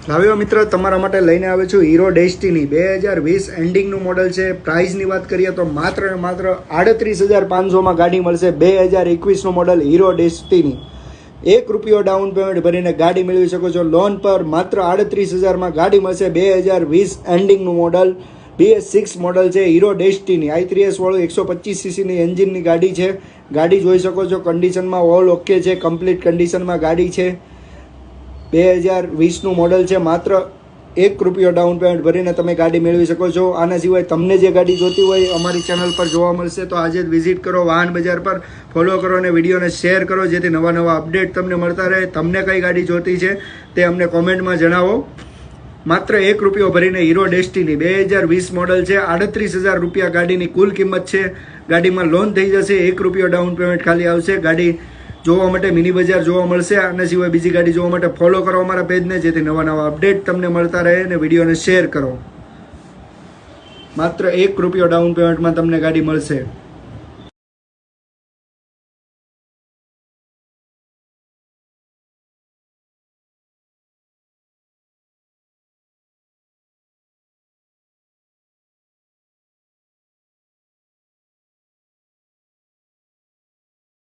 લાવ્યો મિત્ર તમારા માટે લઈને આવે છું હીરો ડેસ્ટિની 2020 એન્ડિંગનું મોડલ છે. પ્રાઇસની વાત કરીએ તો માત્ર ને માત્ર 38,500માં ગાડી મળશે. 2021નું model Hero Destiny. ₹1 down payment ભરીને ગાડી મેળવી શકો છો લોન પર. માત્ર 38,000માં ગાડી મળશે. 2020 એન્ડિંગનું મોડલ BS6 મોડલ છે હીરો ડેસ્ટિની. i3S વાળું 125cc એન્જિનની ગાડી છે. ગાડી જોઈ શકો છો કન્ડિશનમાં ઓલ ઓકે છે, કમ્પ્લીટ કન્ડિશનમાં ગાડી છે. 2020નું મોડલ છે. માત્ર ₹1 ડાઉન પેમેન્ટ ભરીને તમે ગાડી મેળવી શકો છો. આના સિવાય તમને જે ગાડી જોતી હોય અમારી ચેનલ પર જોવા મળશે, તો આજે જ વિઝિટ કરો વાહન બજાર પર, ફોલો કરો અને વિડીયોને શેર કરો જેથી નવા નવા અપડેટ તમને મળતા રહે. તમને કઈ ગાડી જોતી છે તે અમને કોમેન્ટમાં જણાવો. માત્ર ₹1 ભરીને હીરો ડેસ્ટિની 2020 મોડલ છે. 38,000 ગાડીની કુલ કિંમત છે. ગાડીમાં લોન થઈ જશે. ₹1 ડાઉન પેમેન્ટ ખાલી આવશે. ગાડી જોવા માટે મિની બજાર જોવા મળશે. આના સિવાય બીજી ગાડી જોવા માટે ફોલો કરો અમારા પેજને જેથી નવા નવા અપડેટ તમને મળતા રહે અને વિડીયોને શેર કરો. માત્ર ₹1 ડાઉન પેમેન્ટમાં તમને ગાડી મળશે.